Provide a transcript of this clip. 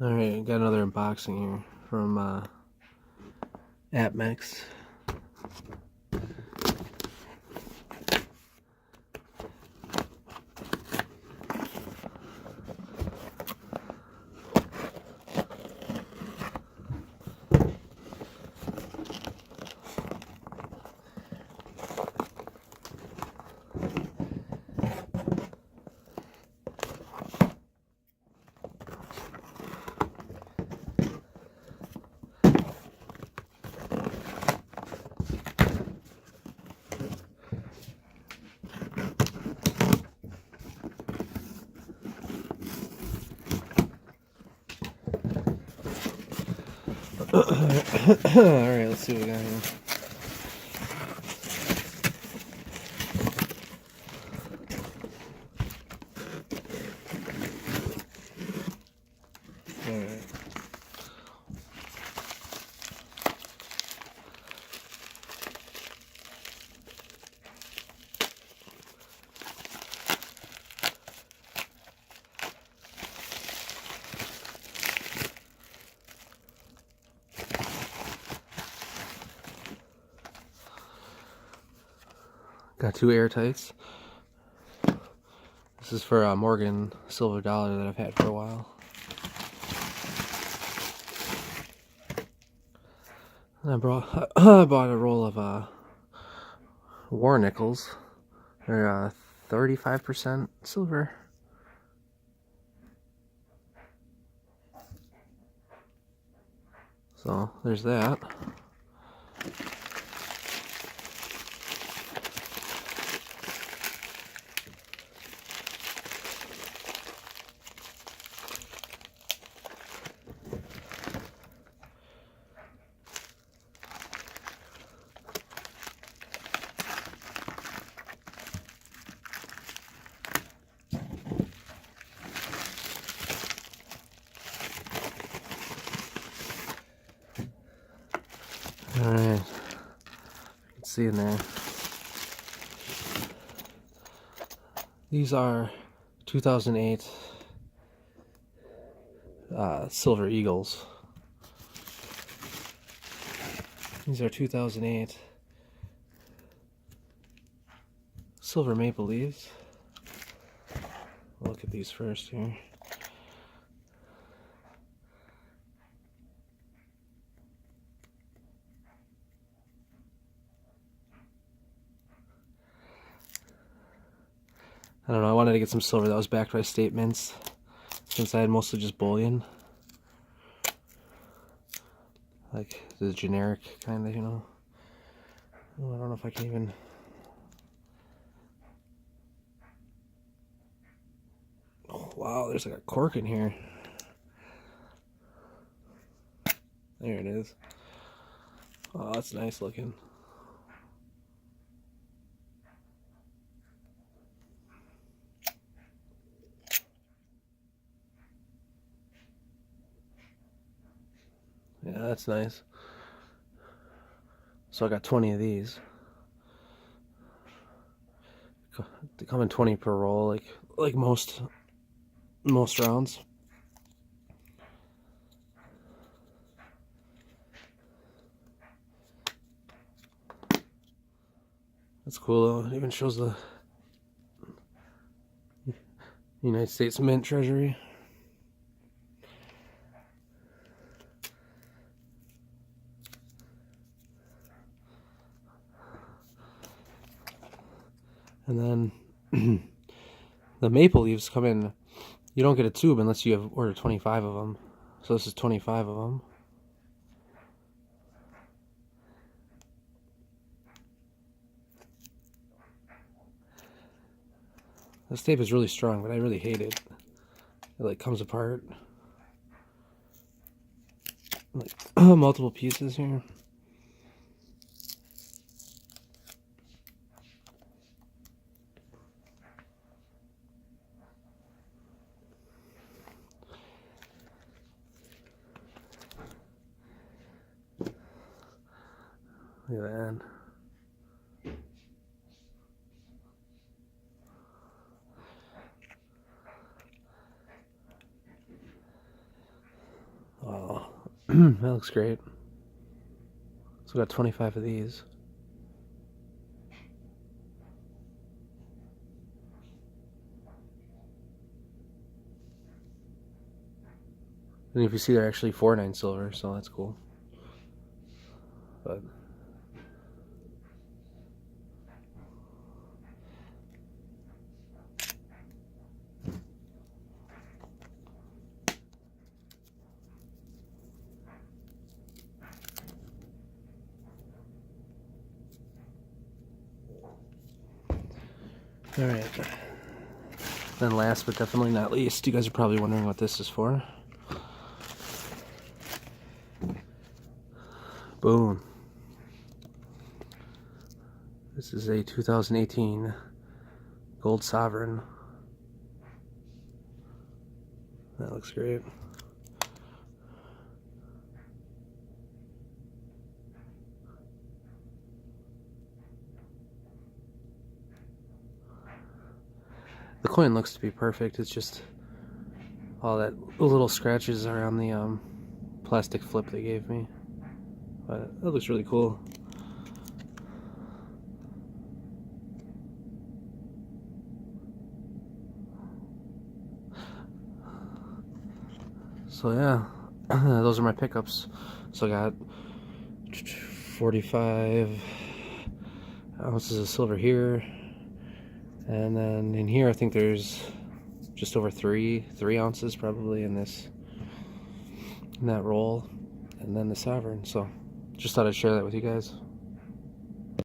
Alright, got another unboxing here from APMEX. Alright, let's see what we got here. Alright. Got two airtights. This is for a Morgan silver dollar that I've had for a while. And I bought a roll of war nickels. They're 35% silver. So there's that. Alright, you can see in there. These are 2008 Silver Eagles. These are 2008 Silver Maple Leaves. Look at these first here. I don't know, I wanted to get some silver that was backed by statements, since I had mostly just bullion. Like the generic kind of, you know. Oh, I don't know if I can even... Oh, wow, there's like a cork in here. There it is. Oh, that's nice looking. Yeah, that's nice. So I got 20 of these. They come in 20 per roll, like most rounds. That's cool though. It even shows the United States Mint Treasury. And then the maple leaves come in. You don't get a tube unless you have ordered 25 of them. So this is 25 of them. This tape is really strong, but I really hate it. It like comes apart. Like multiple pieces here. Look at that. Oh, that looks great. So we got 25 of these. And if you see, they're actually 4.9 silver, so that's cool. But all right. Then last but definitely not least, you guys are probably wondering what this is for. Boom. This is a 2018 Gold Sovereign. That looks great. The coin looks to be perfect. It's just all that little scratches around the plastic flip they gave me. But that looks really cool. So yeah, those are my pickups. So I got 45 ounces of silver here, and then in here I think there's just over 3 ounces probably in that roll, and then the sovereign. So just thought I'd share that with you guys.